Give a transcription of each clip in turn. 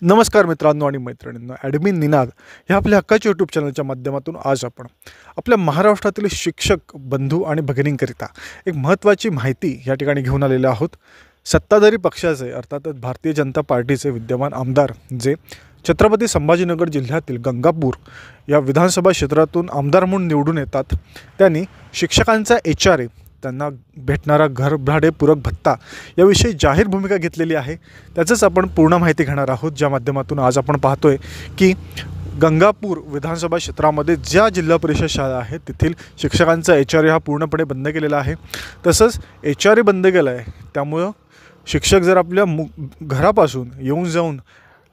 नमस्कार मित्रांनो आणि मैत्रिणींनो, ॲडमिन निनाद ह्या आपल्या हक्काच्या यूट्यूब चॅनलच्या माध्यमातून आज आपण आपल्या महाराष्ट्रातील शिक्षक बंधू आणि भगिनींकरिता एक महत्त्वाची माहिती या ठिकाणी घेऊन आलेले आहोत। सत्ताधारी पक्षाचे अर्थातच भारतीय जनता पार्टीचे विद्यमान आमदार जे छत्रपती संभाजीनगर जिल्ह्यातील गंगापूर या विधानसभा क्षेत्रातून आमदार म्हणून निवडून येतात, त्यांनी शिक्षकांचा HRA त्यांना भेटणारा घरभाडे पूरक भत्ता याविषयी जाहीर भूमिका घेतलेली आहे। त्याचंच आपण पूर्ण माहिती घेणार आहोत, ज्या माध्यमातून आज आपण पाहतोय की गंगापूर विधानसभा क्षेत्रामध्ये ज्या जिल्हा परिषद शाळा आहेत तेथील शिक्षकांचा HRA हा पूर्णपणे बंद केलेला आहे। तसंच HRA बंद केला आहे, त्यामुळे शिक्षक जर आपल्या घरापासून येऊन जाऊन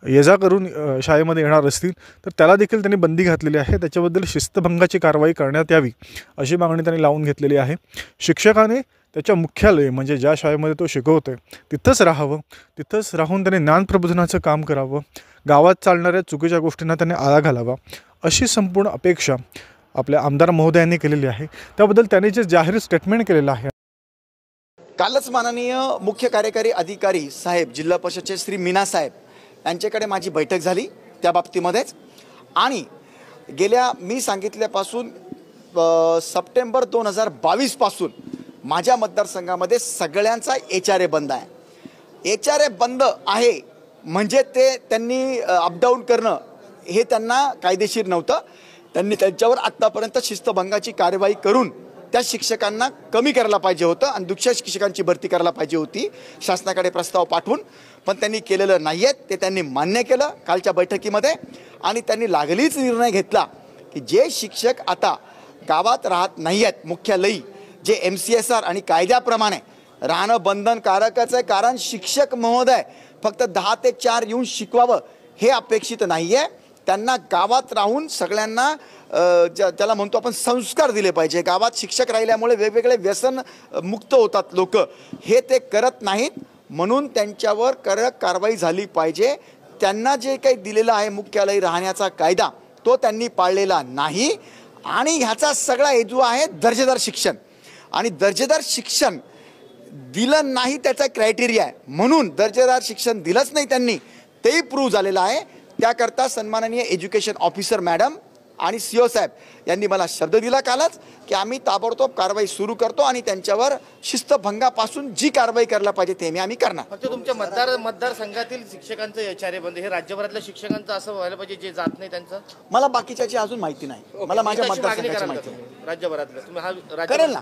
ये जा करून शाळेमध्ये येणार असतील तर त्याला देखील त्यांनी बंदी घातलेली आहे। त्याच्याबद्दल शिस्तभंगाची कारवाई करण्यात यावी अशी मागणी त्यांनी लावून घेतलेली आहे। शिक्षकाने त्याच्या मुख्यालय म्हणजे ज्या शाळेमध्ये तो शिकवतोय तिथंच राहावं, तिथंच राहून त्याने ज्ञानप्रबोधनाचं काम करावं, गावात चालणाऱ्या चुकीच्या गोष्टींना त्याने आळा घालावा अशी संपूर्ण अपेक्षा आपल्या आमदार महोदयांनी केलेली आहे। त्याबद्दल त्यांनी जे जाहीर स्टेटमेंट केलेलं आहे, कालच माननीय मुख्य कार्यकारी अधिकारी साहेब जिल्हा परिषदचे श्री मीना साहेब यांच्याकडे माझी बैठक झाली त्या बाबतीमध्येच। आणि गेल्या मी सांगितल्यापासून सप्टेंबर 2022 पासून माझ्या मतदारसंघामध्ये सगळ्यांचा HRA बंद आहे। HRA बंद आहे म्हणजे ते त्यांनी अपडाऊन करणं हे त्यांना कायदेशीर नव्हतं। त्यांनी त्यांच्यावर आत्तापर्यंत शिस्तभंगाची कारवाई करून त्या शिक्षकांना कमी करायला पाहिजे होतं आणि दुसऱ्या शिक्षकांची भरती करायला पाहिजे होती शासनाकडे प्रस्ताव पाठवून, पण त्यांनी केलेलं नाही आहे। ते त्यांनी मान्य केलं कालच्या बैठकीमध्ये आणि त्यांनी लागलीच निर्णय घेतला की जे शिक्षक आता गावात राहत नाही आहेत मुख्यालयी, जे MCSR आणि कायद्याप्रमाणे राहणं बंधनकारकच आहे, कारण शिक्षक महोदय फक्त 10 ते 4 येऊन शिकवावं हे अपेक्षित नाही आहे। त्यांना गावात राहून सगळ्यांना त्याला म्हणतो आपण संस्कार दिले पाहिजे। गावात शिक्षक राहिल्यामुळे वेगवेगळे व्यसन मुक्त होतात लोक, हे ते करत नाहीत, म्हणून त्यांच्यावर कडक कारवाई झाली पाहिजे। त्यांना जे काही दिलेला आहे मुख्यालयी राहण्याचा कायदा तो त्यांनी पाळलेला नाही आणि ह्याचा सगळा हेतू आहे दर्जेदार शिक्षण, आणि दर्जेदार शिक्षण दिलं नाही त्याचा क्रायटेरिया आहे, म्हणून दर्जेदार शिक्षण दिलंच नाही त्यांनी, तेही प्रूव्ह झालेलं आहे। त्याकरता सन्माननीय एज्युकेशन ऑफिसर मॅडम आणि CO साहेब यांनी मला शब्द दिला कालच की आम्ही ताबडतोब कारवाई सुरू करतो आणि त्यांच्यावर शिस्तभंगापासून जी कारवाई करायला पाहिजे ते आम्ही करणार। फक्त तुमच्या मतदारसंघातील शिक्षकांचं HRA बंद हे राज्यभरातल्या शिक्षकांचं असं व्हायला पाहिजे जे जात नाही त्यांचं? मला बाकीच्याची अजून माहिती नाही, मला माझ्या मतदारसंघाची माहिती राज्यभरातलं तुम्ही हा करेल ना।